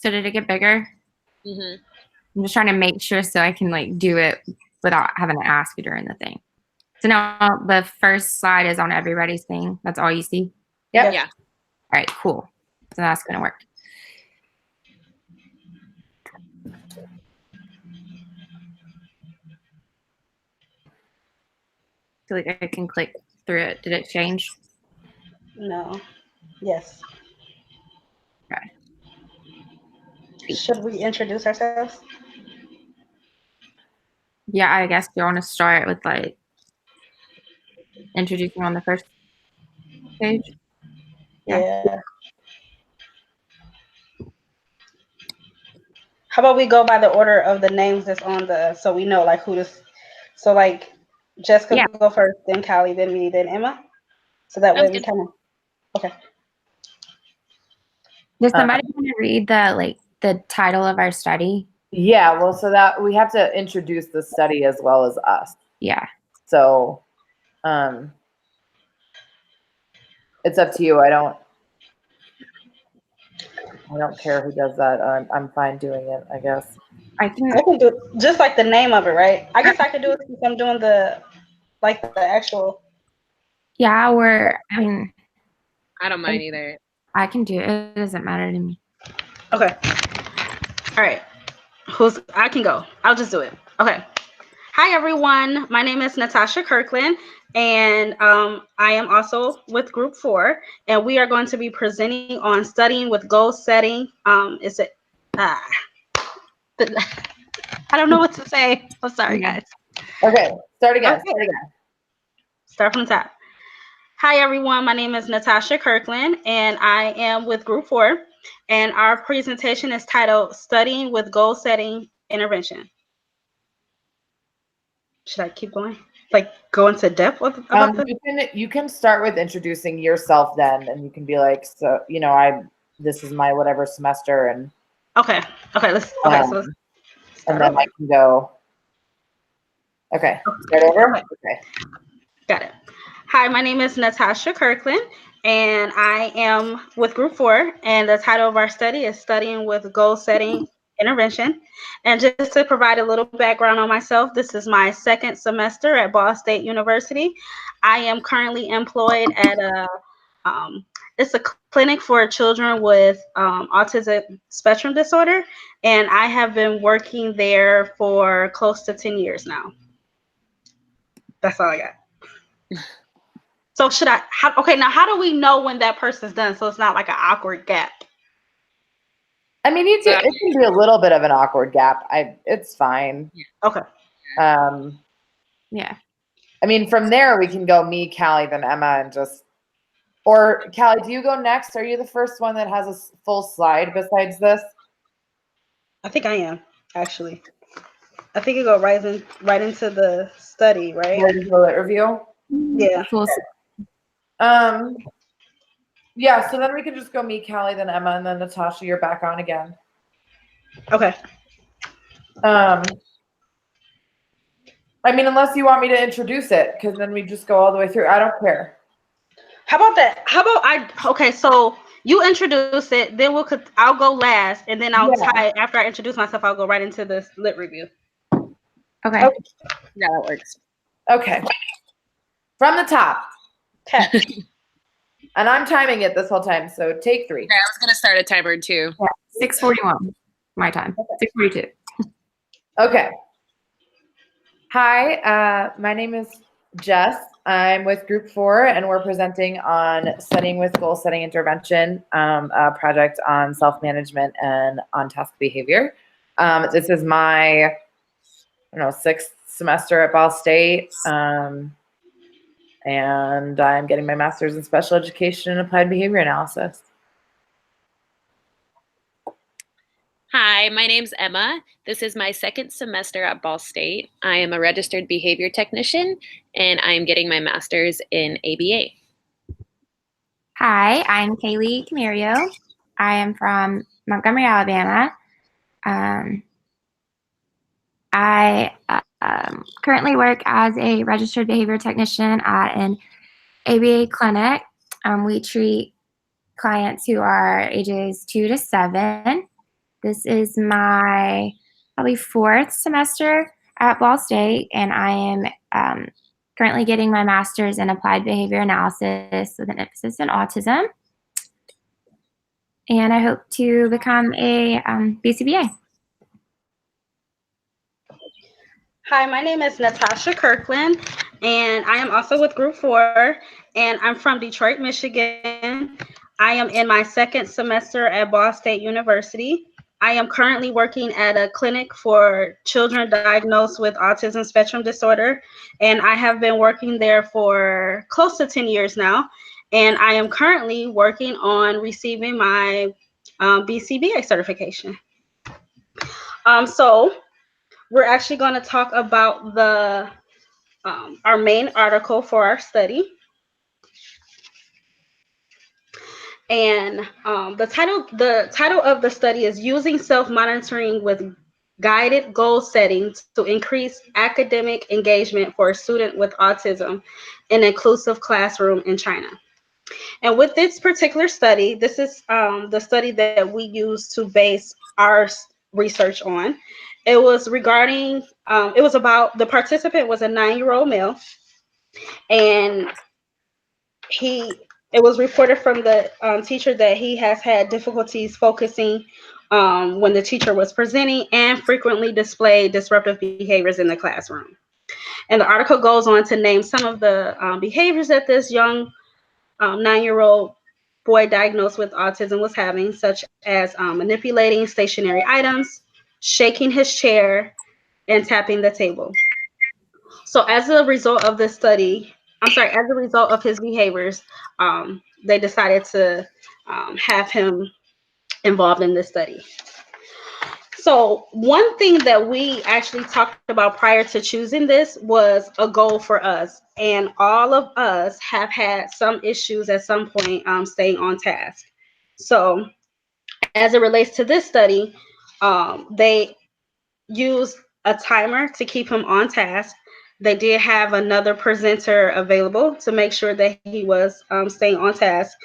So did it get bigger? Mm-hmm. I'm just trying to make sure so I can like do it without having to ask you during the thing. So now the first slide is on everybody's thing. That's all you see? Yep. Yeah. All right, cool. So that's going to work. I feel like I can click through it. Did it change? No. Yes. Okay. Should we introduce ourselves? Yeah, I guess you want to start with like introducing on the first page. Yeah. How about we go by the order of the names that's on the, so we know like who this, so like Jessica Yeah. will go first, then Callie, then me, then Emma. So that way we kind of, okay. Does somebody want to read the title of our study? Yeah, well, so that we have to introduce the study as well as us. Yeah. So, it's up to you. I don't care who does that. I'm fine doing it, I guess. I can do just like the name of it, right? I guess I could do it since I'm doing the actual. Yeah, I mean, I don't mind either. I can do it. It doesn't matter to me. Okay. All right. I can go. I'll just do it. Okay. Hi, everyone. My name is Natasha Kirkland, and I am also with Group 4, and we are going to be presenting on studying with goal setting. I don't know what to say. I'm sorry, guys. Okay, start again. Okay. Start from the top. Hi, everyone. My name is Natasha Kirkland, and I am with Group 4, and our presentation is titled Studying with Goal Setting Intervention. Should I keep going? Like go into depth about this? You can start with introducing yourself then, and you can be like, so this is my whatever semester, and okay, let's and then I can go. Okay, start over. Okay, got it. Hi, my name is Natasha Kirkland, and I am with Group 4, and the title of our study is Studying with Goal Setting Intervention. And just to provide a little background on myself, this is my second semester at Ball State University. I am currently employed at it's a clinic for children with autism spectrum disorder, and I have been working there for close to 10 years now. That's all I got. So how do we know when that person's done so it's not like an awkward gap? I mean, it can be a little bit of an awkward gap. It's fine. Okay. Yeah. I mean, from there we can go me, Callie, then Emma, and just. Or Callie, do you go next? Are you the first one that has a full slide besides this? I think I am, actually. I think you go right into the study, right? Right into the review? Yeah. Yeah, so then we can just go me, Callie, then Emma, and then Natasha, you're back on again. Okay. I mean, unless you want me to introduce it, because then we just go all the way through. I don't care. How about that? Okay, so you introduce it, then I'll go last, and then after I introduce myself, I'll go right into the lit review. Okay. Yeah, that works. Okay. From the top. Okay. And I'm timing it this whole time, so take 3. Okay, I was gonna start a timer too. Yeah, 6:41, my time. 6:42. Okay. Hi, my name is Jess. I'm with Group 4, and we're presenting on studying with goal setting intervention, a project on self-management and on-task behavior. This is my, 6th semester at Ball State, and I'm getting my master's in special education and applied behavior analysis. Hi, my name's Emma. This is my 2nd semester at Ball State. I am a registered behavior technician, and I am getting my master's in ABA. Hi, I'm Kaylee Camario. I am from Montgomery, Alabama. I currently work as a registered behavior technician at an ABA clinic. We treat clients who are ages 2 to 7. This is my probably 4th semester at Ball State, and I am currently getting my master's in applied behavior analysis with an emphasis in autism. And I hope to become a BCBA. Hi, my name is Natasha Kirkland, and I am also with Group 4, and I'm from Detroit, Michigan. I am in my 2nd semester at Ball State University. I am currently working at a clinic for children diagnosed with autism spectrum disorder, and I have been working there for close to 10 years now, and I am currently working on receiving my BCBA certification. So we're actually going to talk about the our main article for our study. And the title of the study is Using Self-Monitoring with Guided Goal Setting to Increase Academic Engagement for a Student with Autism in an Inclusive Classroom in China. And with this particular study, this is the study that we use to base our research on. It was regarding, it was about, the participant was a 9-year-old male, and it was reported from the teacher that he has had difficulties focusing when the teacher was presenting and frequently displayed disruptive behaviors in the classroom. And the article goes on to name some of the behaviors that this young 9-year-old boy diagnosed with autism was having, such as manipulating stationary items, shaking his chair, and tapping the table. So as a result of this study, as a result of his behaviors, they decided to have him involved in this study. So one thing that we actually talked about prior to choosing this was a goal for us. And all of us have had some issues at some point staying on task. So as it relates to this study, they used a timer to keep him on task. They did have another presenter available to make sure that he was staying on task.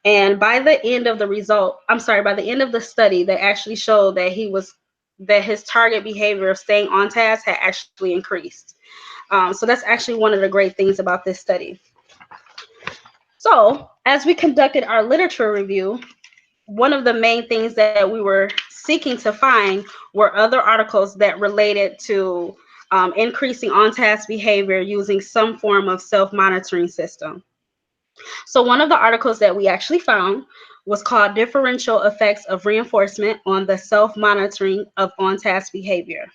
And by the end of the end of the study, they actually showed that his target behavior of staying on task had actually increased. So that's actually one of the great things about this study. So as we conducted our literature review, one of the main things that we were seeking to find were other articles that related to increasing on-task behavior using some form of self-monitoring system. So one of the articles that we actually found was called Differential Effects of Reinforcement on the Self-Monitoring of On-Task Behavior.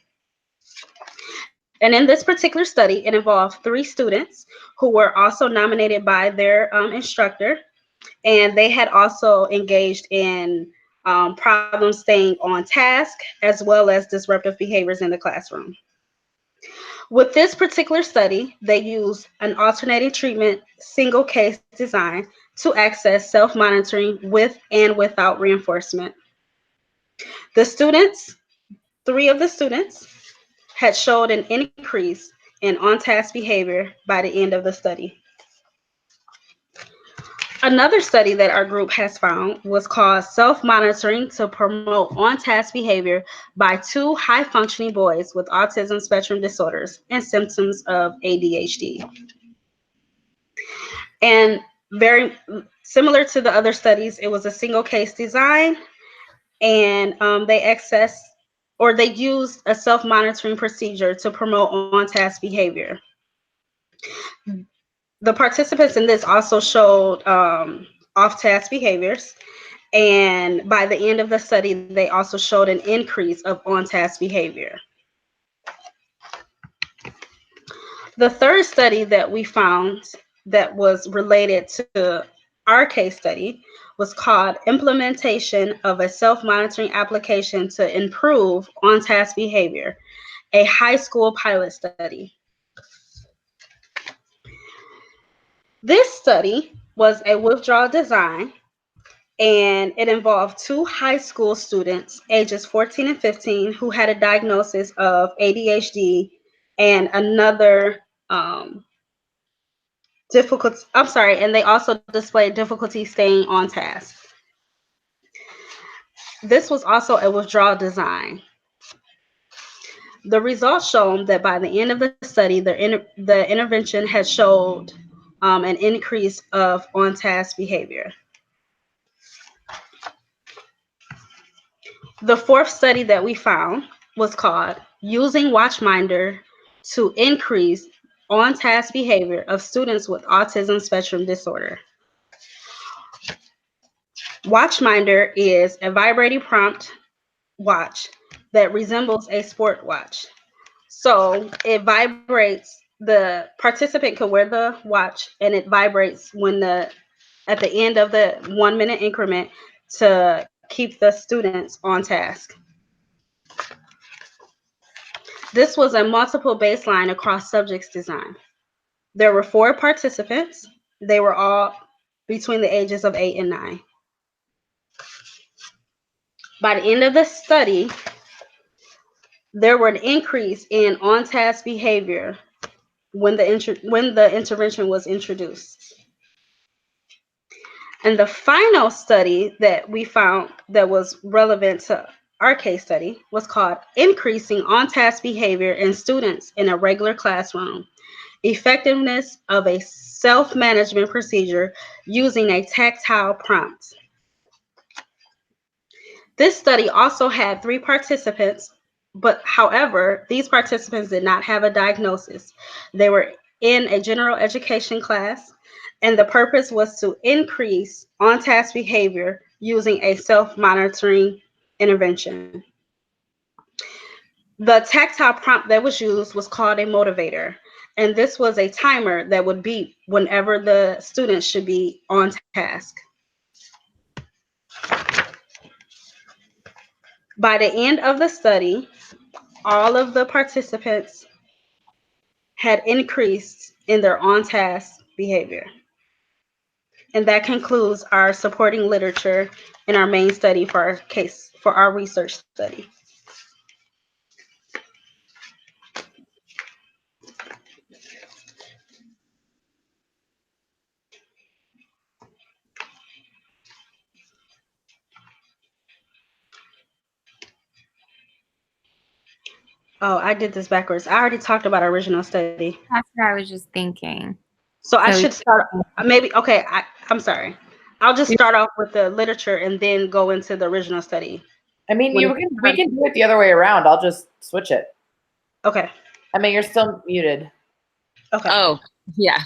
And in this particular study, it involved 3 students who were also nominated by their instructor, and they had also engaged in problems staying on task as well as disruptive behaviors in the classroom. With this particular study, they used an alternating treatment single case design to access self-monitoring with and without reinforcement. The students, 3 of the students, had showed an increase in on-task behavior by the end of the study. Another study that our group has found was called Self-Monitoring to Promote On-Task Behavior by 2 high-functioning boys with autism spectrum disorders and symptoms of ADHD. And very similar to the other studies, it was a single case design, and they used a self-monitoring procedure to promote on-task behavior. The participants in this also showed off-task behaviors, and by the end of the study, they also showed an increase of on-task behavior. The third study that we found that was related to our case study was called Implementation of a Self-Monitoring Application to Improve On-Task Behavior, a high school pilot study. This study was a withdrawal design, and it involved 2 high school students, ages 14 and 15, who had a diagnosis of ADHD and another and they also displayed difficulty staying on task. This was also a withdrawal design. The results shown that by the end of the study, the intervention had showed an increase of on-task behavior. The fourth study that we found was called Using Watchminder to Increase On-Task Behavior of Students with Autism Spectrum Disorder. Watchminder is a vibrating prompt watch that resembles a sport watch. So it vibrates, the participant could wear the watch and it vibrates at the end of the 1 minute increment to keep the students on task. This was a multiple baseline across subjects design. There were 4 participants. They were all between the ages of 8 and 9. By the end of the study, there were an increase in on-task behavior when the intervention was introduced. And the final study that we found that was relevant to our case study was called Increasing On-Task Behavior in Students in a Regular Classroom, Effectiveness of a Self-Management Procedure Using a Tactile Prompt. This study also had 3 participants, but however, these participants did not have a diagnosis. They were in a general education class, and the purpose was to increase on-task behavior using a self-monitoring intervention. The tactile prompt that was used was called a motivator, and this was a timer that would beep whenever the students should be on task. By the end of the study, all of the participants had increased in their on-task behavior. And that concludes our supporting literature in our main study for our research study. Oh, I did this backwards. I already talked about our original study. That's what I was just thinking. So I should start, maybe, okay, I'm sorry. I'll just start off with the literature and then go into the original study. I mean, we can do it the other way around. I'll just switch it. Okay. I mean, you're still muted. Okay. Oh, yeah.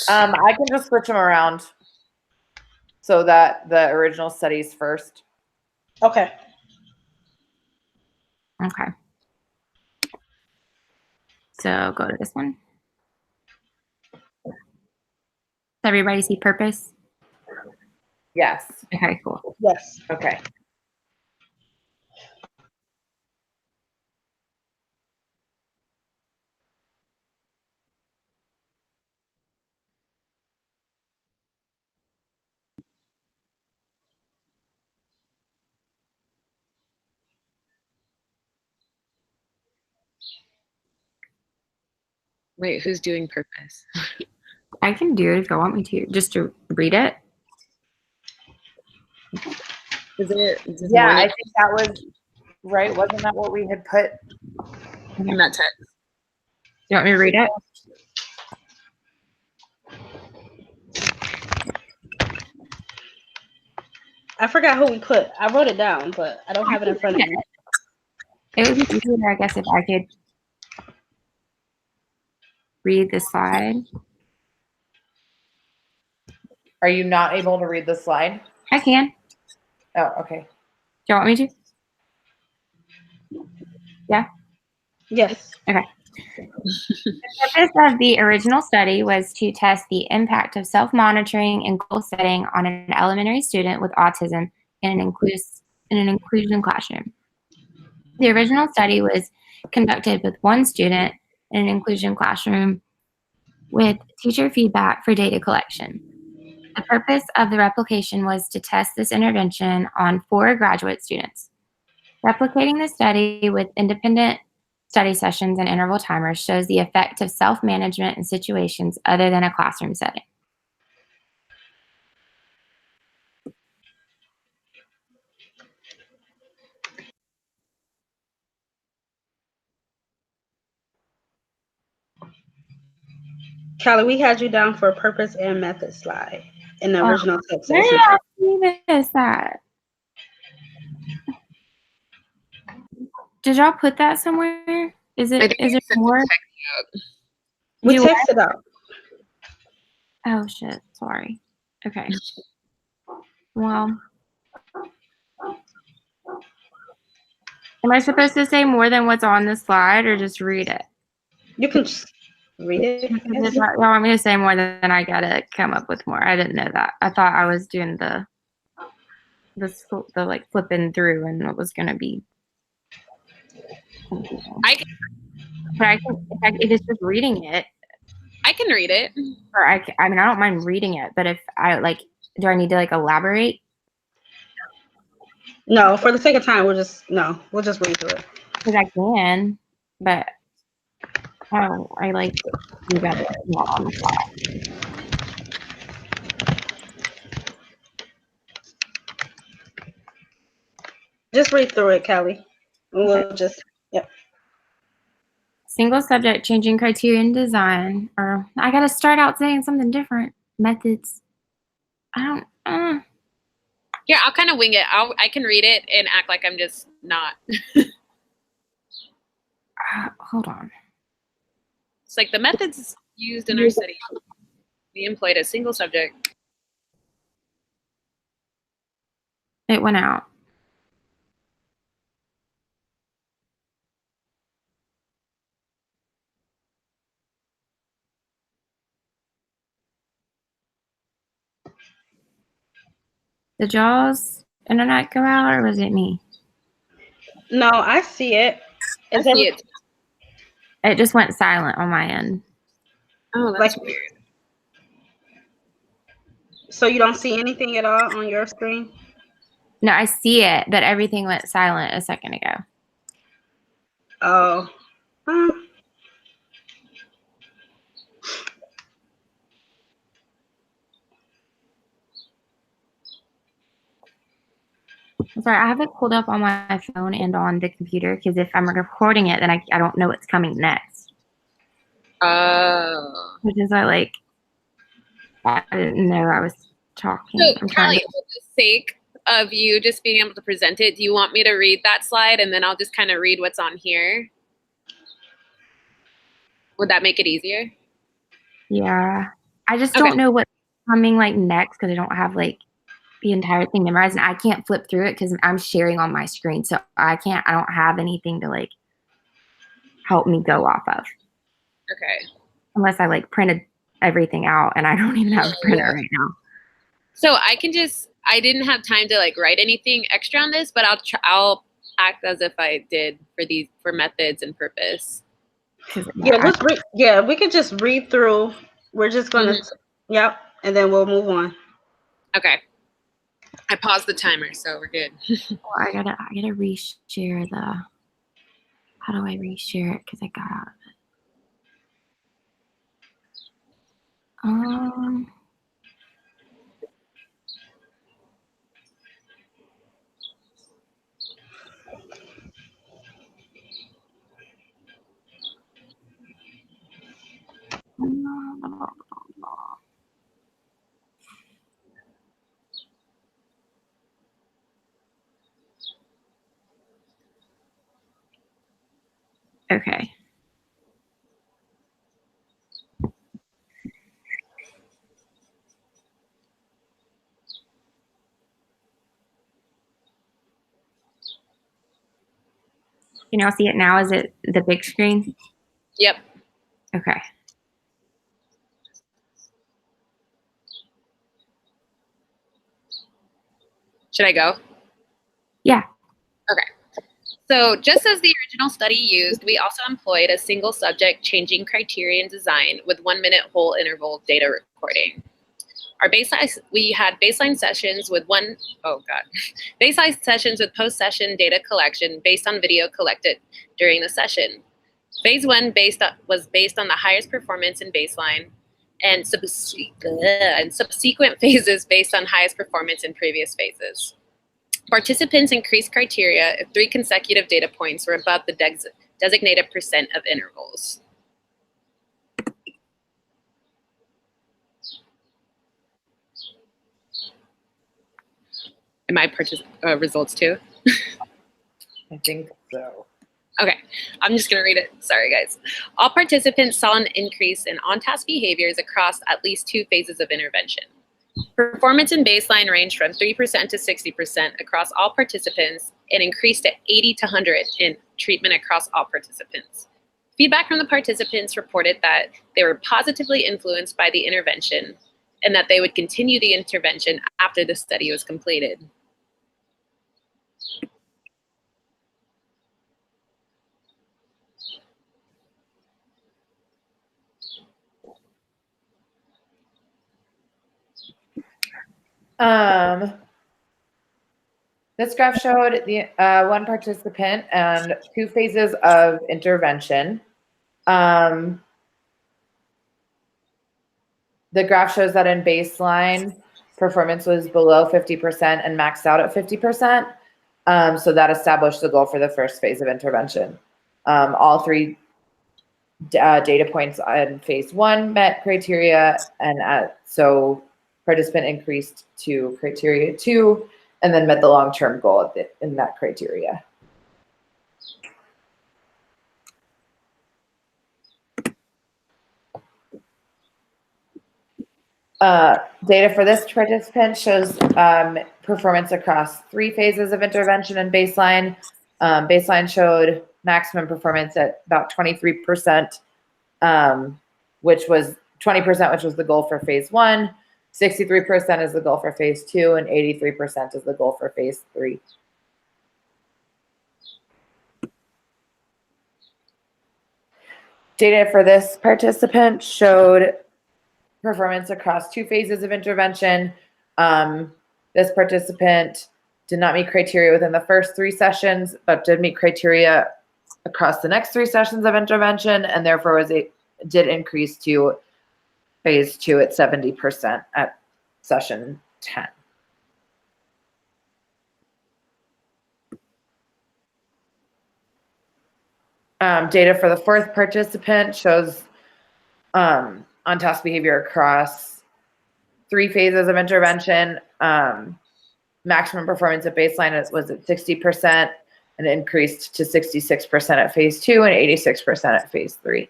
I can just switch them around so that the original study's first. Okay. Okay. So go to this one. Does everybody see purpose? Yes. Okay, cool. Yes. Okay. Wait, who's doing purpose? I can do it if you want me to, just to read it. Is it Yeah, I think that was right. Wasn't that what we had put in that text? You want me to read it? I forgot who we put. I wrote it down, but I don't have it in front of me. It would be easier, I guess, if I could read the slide. Are you not able to read the slide? I can. Oh, okay. Do you want me to? Yeah? Yes. Okay. The purpose of the original study was to test the impact of self-monitoring and goal setting on an elementary student with autism in an inclusion classroom. The original study was conducted with one student in an inclusion classroom with teacher feedback for data collection. The purpose of the replication was to test this intervention on 4 graduate students. Replicating the study with independent study sessions and interval timers shows the effect of self-management in situations other than a classroom setting. Callie, we had you down for purpose and method slide in the original text. Where did I see this at? Did y'all put that somewhere? Is it more? We Do what? texted out. Oh shit, sorry. Okay. Well, am I supposed to say more than what's on the slide or just read it? You can just read it. If y'all want me to say more, then I gotta come up with more. I didn't know that. I thought I was doing the like flipping through and it was gonna be confusing. But if it's just reading it. I can read it. Or I mean, I don't mind reading it, but if I like, do I need to like elaborate? No, for the sake of time, we'll just read through it. Because I can, but I like you got it on the spot. Just read through it, Callie. We'll just Single subject, changing criterion design, or I gotta start out saying something different. Methods. I don't. Here, I'll kind of wing it. I can read it and act like I'm just not. Hold on. It's like the methods used in our study. We employed a single subject. It went out. Did y'all's internet go out or was it me? No, I see it. I see it. It just went silent on my end. Oh, that's weird. So you don't see anything at all on your screen? No, I see it, but everything went silent a second ago. Oh. Sorry, I have it pulled up on my phone and on the computer because if I'm recording it, then I don't know what's coming next. Oh. Which is I didn't know I was talking. So, Callie, for the sake of you just being able to present it, do you want me to read that slide and then I'll just kind of read what's on here? Would that make it easier? Yeah. I just don't know what's coming next because I don't have the entire thing memorized and I can't flip through it because I'm sharing on my screen. So I don't have anything to help me go off of. Okay. Unless I printed everything out and I don't even have a printer right now. So I didn't have time to write anything extra on this, but I'll act as if I did for methods and purpose. Yeah, let's read. Yeah, we could just read through. We're just gonna, yep, and then we'll move on. Okay. I paused the timer, so we're good. I gotta reshare the. How do I reshare it? Because I got out of it. Okay. Can y'all see it now? Is it the big screen? Yep. Okay. Should I go? Yeah. Okay. So just as the original study used, we also employed a single subject changing criterion design with 1 minute whole interval data recording. We had baseline sessions with baseline sessions with post-session data collection based on video collected during the session. Phase 1 was based on the highest performance in baseline, and subsequent phases based on highest performance in previous phases. Participants increased criteria if 3 consecutive data points were above the designated % of intervals. And my results too? I think so. Okay, I'm just gonna read it. Sorry, guys. All participants saw an increase in on-task behaviors across at least 2 phases of intervention. Performance and baseline ranged from 3% to 60% across all participants and increased to 80 to 100 in treatment across all participants. Feedback from the participants reported that they were positively influenced by the intervention and that they would continue the intervention after the study was completed. This graph showed the one participant and 2 phases of intervention. The graph shows that in baseline, performance was below 50% and maxed out at 50%. So that established the goal for the first phase of intervention. All 3 data points in phase 1 met criteria, and so participant increased to criteria 2, and then met the long-term goal in that criteria. Data for this participant shows performance across 3 phases of intervention and baseline. Baseline showed maximum performance at about 23%, which was 20%, which was the goal for phase 1. 63% is the goal for phase 2, and 83% is the goal for phase 3. Data for this participant showed performance across 2 phases of intervention. This participant did not meet criteria within the first 3 sessions, but did meet criteria across the next 3 sessions of intervention, and therefore did increase to phase 2 at 70% at session 10. Data for the 4th participant shows on-task behavior across 3 phases of intervention. Maximum performance at baseline was at 60% and increased to 66% at phase 2 and 86% at phase 3.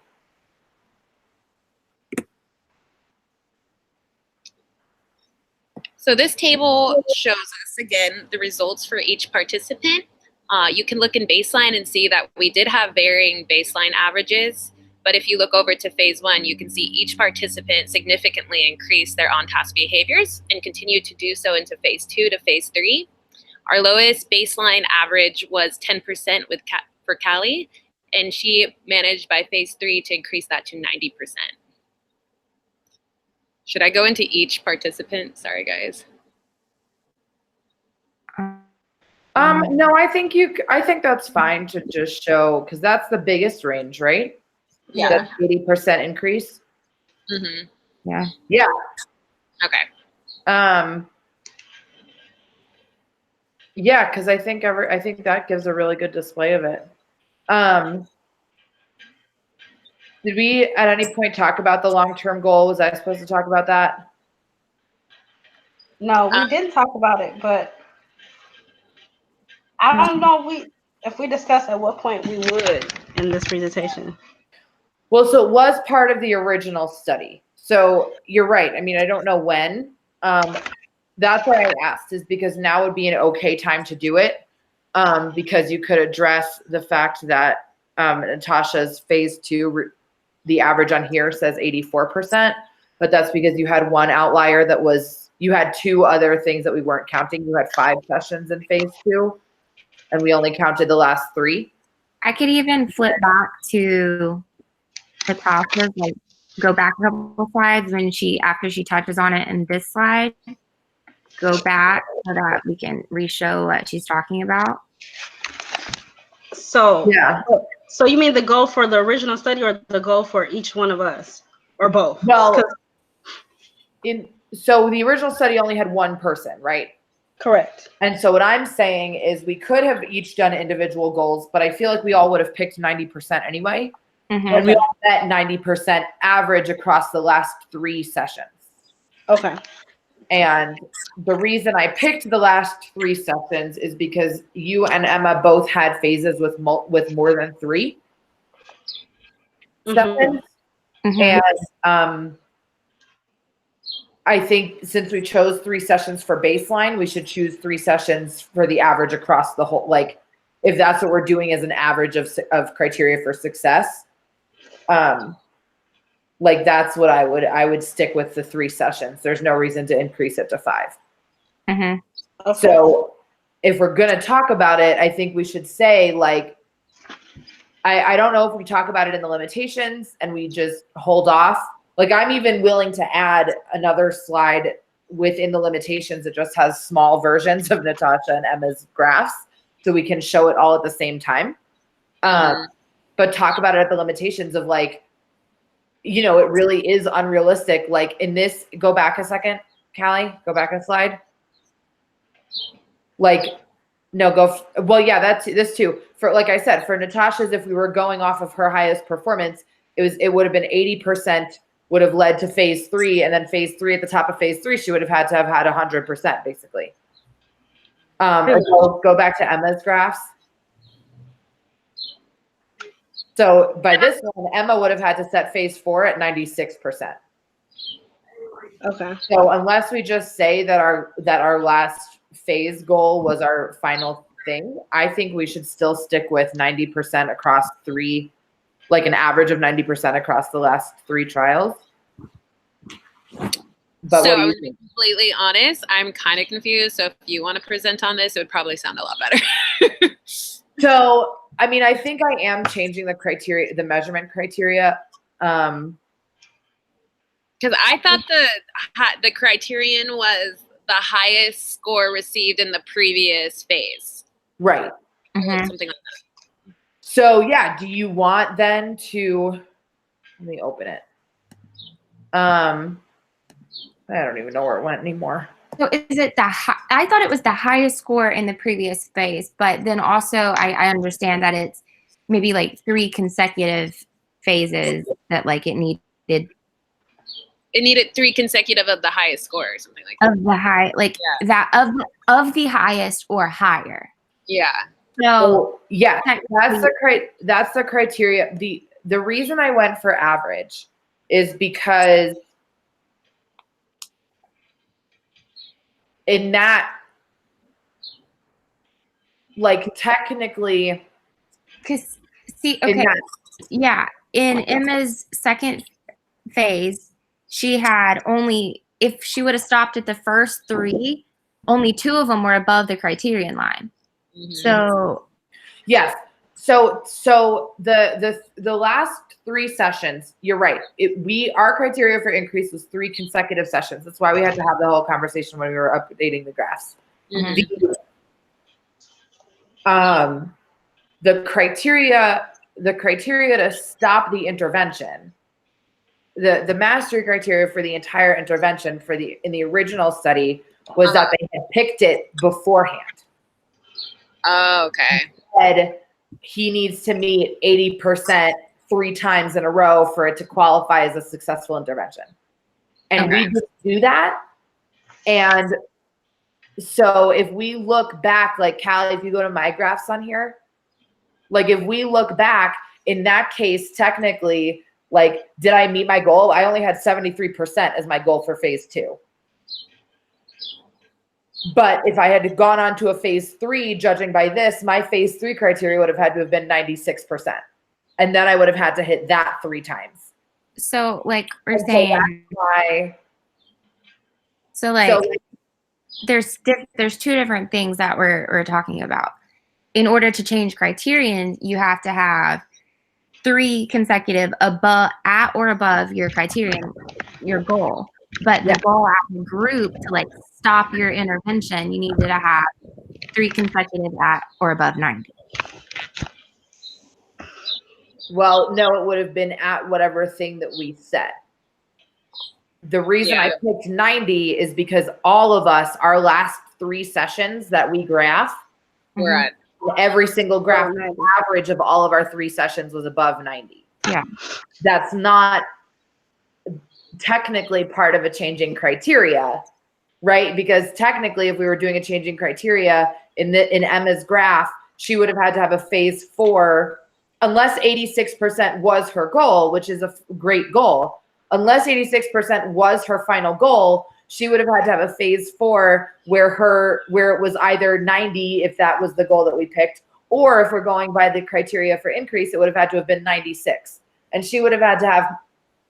So this table shows us, again, the results for each participant. You can look in baseline and see that we did have varying baseline averages. But if you look over to phase 1, you can see each participant significantly increased their on-task behaviors and continued to do so into phase 2 to phase 3. Our lowest baseline average was 10% for Callie, and she managed by phase 3 to increase that to 90%. Should I go into each participant? Sorry, guys. No, I think that's fine to just show, because that's the biggest range, right? Yeah. That's 80% increase. Mm-hmm. Yeah. Yeah. Okay. Yeah, because I think that gives a really good display of it. Did we at any point talk about the long-term goal? Was I supposed to talk about that? No, we didn't talk about it, but I don't know if we discussed at what point we would in this presentation. Well, so it was part of the original study. So you're right. I mean, I don't know when. That's why I asked, is because now would be an okay time to do it, because you could address the fact that Natasha's phase 2, the average on here says 84%, but that's because you had one outlier you had 2 other things that we weren't counting. You had 5 sessions in phase 2, and we only counted the last 3. I could even flip back to Natasha's, like go back a couple slides after she touches on it in this slide, go back so that we can re-show what she's talking about. So Yeah. So you mean the goal for the original study or the goal for each one of us, or both? Well, so the original study only had 1 person, right? Correct. And so what I'm saying is we could have each done individual goals, but I feel like we all would have picked 90% anyway. Mm-hmm. And we all met 90% average across the last 3 sessions. Okay. And the reason I picked the last 3 sessions is because you and Emma both had phases with more than 3 sessions. Mhm. And I think since we chose 3 sessions for baseline, we should choose 3 sessions for the average across the whole, like if that's what we're doing as an average of criteria for success. Like that's what I would stick with the 3 sessions. There's no reason to increase it to 5. Mhm. Okay. So if we're going to talk about it, I think we should say like, I don't know if we talk about it in the limitations and we just hold off. Like I'm even willing to add another slide within the limitations that just has small versions of Natasha and Emma's graphs so we can show it all at the same time. But talk about it at the limitations of like, you know, it really is unrealistic. Like in this, go back a second, Callie, go back a slide. Like, no, well, yeah, that's this too. For, like I said, for Natasha's, if we were going off of her highest performance, it would have been 80% would have led to phase 3. And then phase 3 at the top of phase 3, she would have had 100% basically. Go back to Emma's graphs. So by this one, Emma would have had to set phase 4 at 96%. Okay. So unless we just say that our last phase goal was our final thing, I think we should still stick with 90% across 3, like an average of 90% across the last 3 trials. But so what do I you was think? completely honest. I'm kind of confused. So if you want to present on this, it would probably sound a lot better. So, I mean, I think I am changing the criteria, the measurement criteria. Because I thought the criterion was the highest score received in the previous phase. Right. Mhm. Something like that. So yeah, do you want then to, let me open it. I don't even know where it went anymore. So is it I thought it was the highest score in the previous phase, but then also I understand that it's maybe like 3 consecutive phases that like it needed It needed 3 consecutive of the highest score or something like that. of the high, like that of the highest or higher. Yeah. So yeah, that's the criteria. The reason I went for average is because in that, like technically, because see, okay, yeah, in Emma's second phase, she had only, if she would have stopped at the first 3, only 2 of them were above the criterion line. Mm-hmm. So yes. So the last 3 sessions, you're right. Our criteria for increase was 3 consecutive sessions. That's why we had to have the whole conversation when we were updating the graphs. Mm-hmm. The criteria to stop the intervention, the mastery criteria for the entire intervention in the original study was that they had picked it beforehand. Oh, okay. Said he needs to meet 80% 3 times in a row for it to qualify as a successful intervention. And we just do that. And so if we look back, like Callie, if you go to my graphs on here, like if we look back in that case, technically, like, did I meet my goal? I only had 73% as my goal for phase 2. But if I had gone on to a phase 3, judging by this, my phase 3 criteria would have had to have been 96%. And then I would have had to hit that 3 times. So like we're saying, there's 2 different things that we're talking about. In order to change criterion, you have to have 3 consecutive at or above your criterion, your goal. But the goal as a group to like stop your intervention, you needed to have 3 consecutive at or above 90. Well, no, it would have been at whatever thing that we set. The reason I picked 90 is because all of us, our last 3 sessions that we graph, we're at every single graph, the average of all of our 3 sessions was above 90. Yeah. That's not technically part of a changing criteria, right? Because technically, if we were doing a changing criteria in Emma's graph, she would have had to have a phase 4, unless 86% was her goal, which is a great goal. Unless 86% was her final goal, she would have had to have a phase 4 where it was either 90 if that was the goal that we picked, or if we're going by the criteria for increase, it would have had to have been 96. And she would have had to have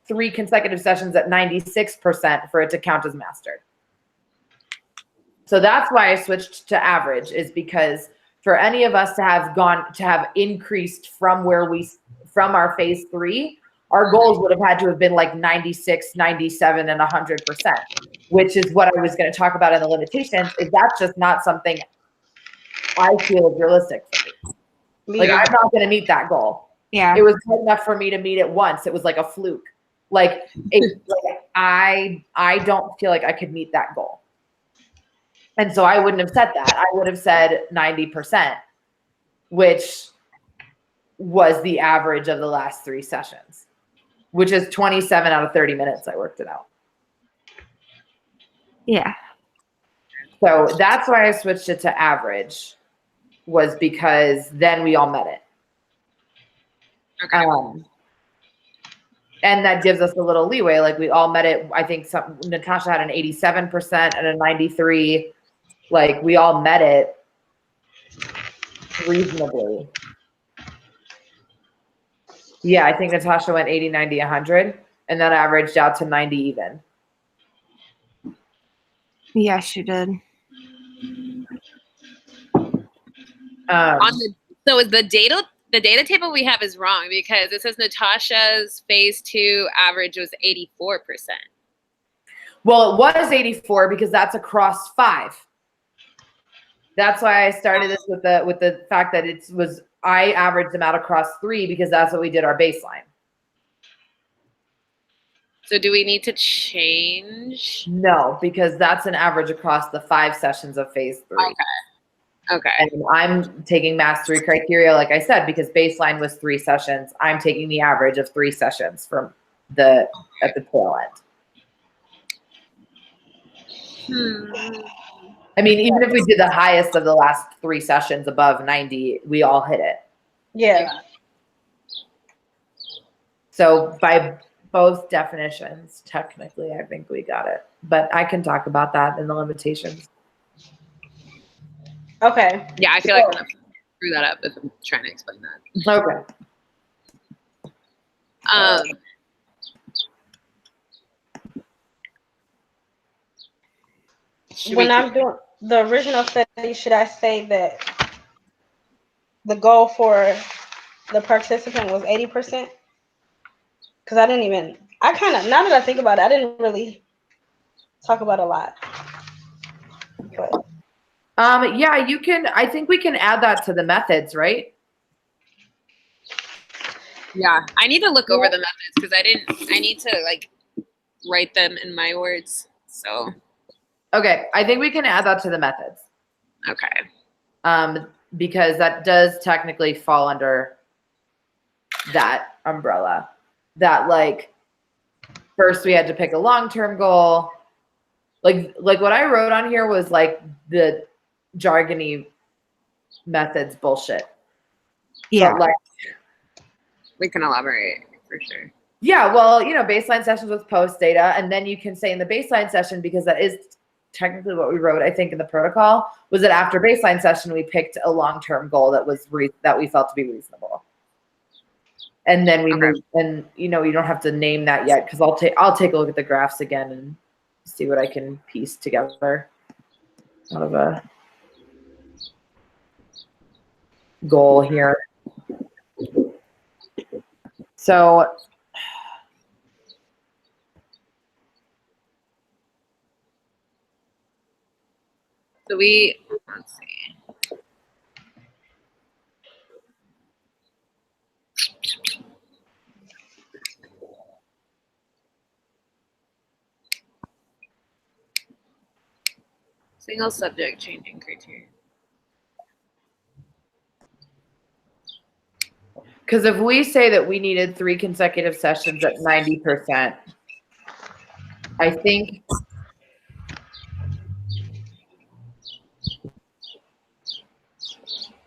3 consecutive sessions at 96% for it to count as mastered. So that's why I switched to average, is because for any of us to have increased from our phase 3, our goals would have had to have been like 96, 97, and 100%, which is what I was going to talk about in the limitations. Is that's just not something I feel is realistic for me. Like, I'm not going to meet that goal. Yeah. It was good enough for me to meet it once. It was like a fluke. I don't feel like I could meet that goal. And so I wouldn't have said that. I would have said 90%, which was the average of the last 3 sessions, which is 27 out of 30 minutes. I worked it out. Yeah. So that's why I switched it to average, was because then we all met it. Okay. And that gives us a little leeway. Like, we all met it. I think Natasha had an 87% and a 93. Like, we all met it reasonably. Yeah, I think Natasha went 80, 90, 100, and that averaged out to 90 even. Yeah, she did. So is the data table we have is wrong, because it says Natasha's phase 2 average was 84%. Well, it was 84 because that's across 5. That's why I started this with the fact that I averaged them out across 3 because that's what we did our baseline. So do we need to change? No, because that's an average across the 5 sessions of phase 3. Okay. And I'm taking mastery criteria, like I said, because baseline was 3 sessions. I'm taking the average of 3 sessions at the tail end. I mean, even if we did the highest of the last 3 sessions above 90, we all hit it. Yeah. So by both definitions, technically, I think we got it. But I can talk about that in the limitations. Okay. Yeah, I feel like I'm gonna screw that up if I'm trying to explain that. Okay. When I'm doing the original study, should I say that the goal for the participant was 80%? Because I now that I think about it, I didn't really talk about a lot. But yeah, you can. I think we can add that to the methods, right? Yeah, I need to look over the methods because I need to like write them in my words. So. Okay, I think we can add that to the methods. Okay. Because that does technically fall under that umbrella. That, like, first we had to pick a long-term goal. Like what I wrote on here was like the jargony methods bullshit. Yeah. But, like, we can elaborate for sure. Yeah, well, baseline sessions with post data, and then you can say in the baseline session, because that is technically what we wrote, I think, in the protocol, was that after baseline session, we picked a long-term goal that was that we felt to be reasonable. And then we moved, and you don't have to name that yet, because I'll take a look at the graphs again and see what I can piece together out of a goal here. So let's see. Single subject changing criteria. because if we say that we needed 3 consecutive sessions at 90%, I think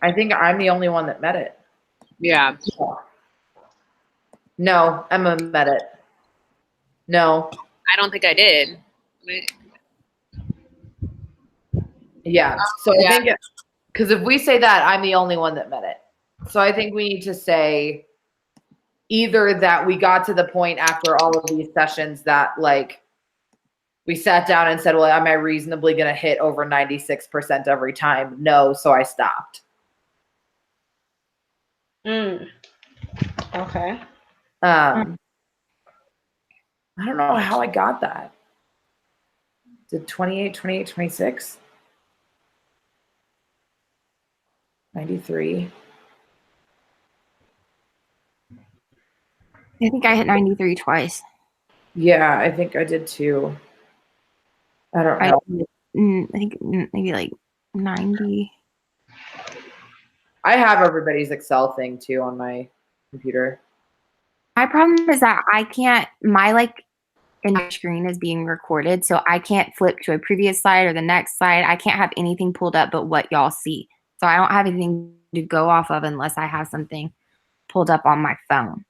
I think I'm the only one that met it. Yeah. No, Emma met it. No. I don't think I did. Yeah. So Yeah. I think because if we say that, I'm the only one that met it. So I think we need to say either that we got to the point after all of these sessions that like we sat down and said, well, am I reasonably going to hit over 96% every time? No. So I stopped. Okay. I don't know how I got that. Did 28, 28, 26? 93. I think I hit 93 twice. Yeah, I think I did too. I don't know. I think maybe like 90. I have everybody's Excel thing too on my computer. My problem is that I can't, my screen is being recorded, so I can't flip to a previous slide or the next slide. I can't have anything pulled up but what y'all see. So I don't have anything to go off of unless I have something pulled up on my phone.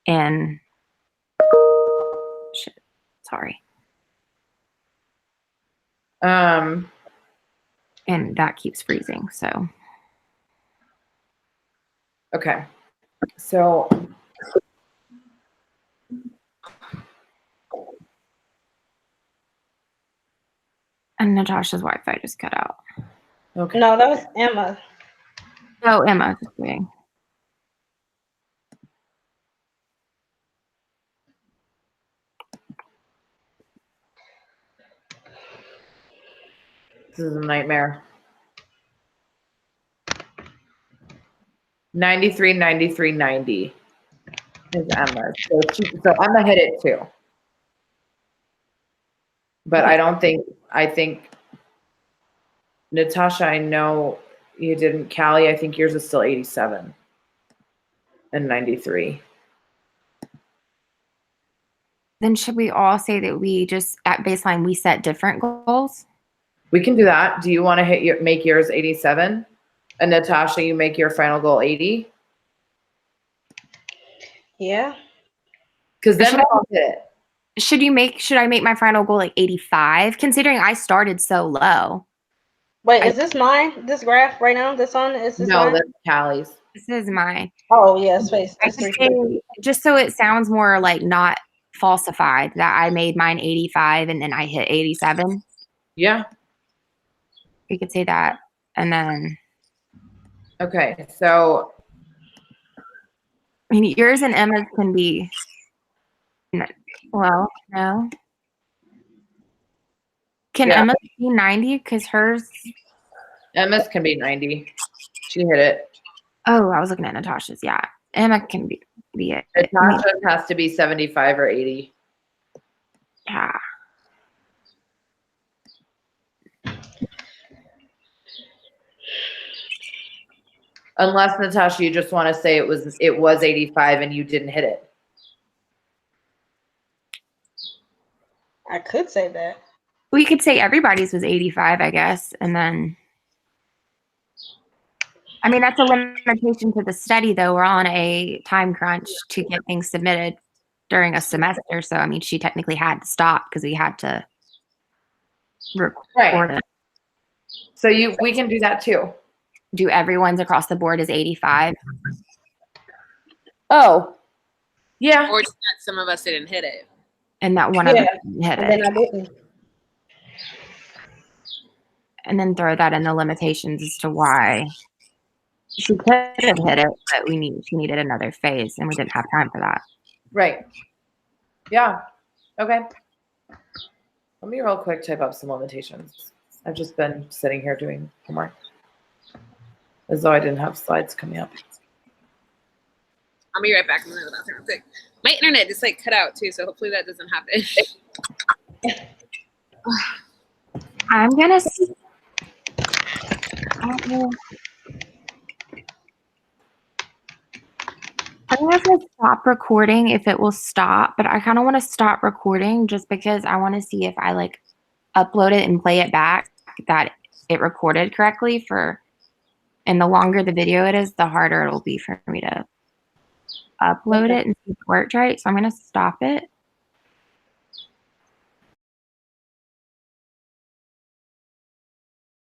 And shit, sorry. And that keeps freezing, so. Okay. So And Natasha's Wi-Fi just cut out. okay. No, that was Emma. Oh, Emma, just kidding. This is a nightmare. 93, 93, 90 is Emma. So Emma hit it too. But I think Natasha, I know you didn't. Callie, I think yours is still 87 and 93. Then should we all say that we just, at baseline, we set different goals? We can do that. Do you want to make yours 87? And Natasha, you make your final goal 80? Yeah. Because then we'll hit it. Should I make my final goal like 85? Considering I started so low. Wait, is this mine? This graph right now? This on? Is this No, mine? that's Callie's. This is mine. Oh, yeah, space. I just say, just so it sounds more like not falsified, that I made mine 85 and then I hit 87. Yeah. We could say that. And then, Okay, so I mean, yours and Emma's can be, well, no. Can Yeah. Emma be 90? Because hers, Emma's can be 90. She hit it. oh, I was looking at Natasha's. Yeah. Emma can be it. Natasha's has to be 75 or 80. Yeah. Unless Natasha, you just want to say it was 85 and you didn't hit it. I could say that. We could say everybody's was 85, I guess. And then, I mean, that's a limitation to the study, though. We're on a time crunch to get things submitted during a semester. So, I mean, she technically had to stop because we had to record it. So we can do that too. Do everyone's across the board is 85? Oh, yeah. Or just that some of us didn't hit it. And that one of them hit And then it. I didn't. And then throw that in the limitations as to why she could have hit it, but she needed another phase, and we didn't have time for that. Right. Yeah. Okay. Let me real quick type up some limitations. I've just been sitting here doing homework as though I didn't have slides coming up. I'll be right back. I'm going to the bathroom real quick. My internet just cut out too, so hopefully that doesn't happen. I'm gonna stop recording if it will stop, but I kind of want to stop recording just because I want to see if I upload it and play it back that it recorded correctly for And the longer the video it is, the harder it'll be for me to upload it and see if it worked right. So I'm going to stop it.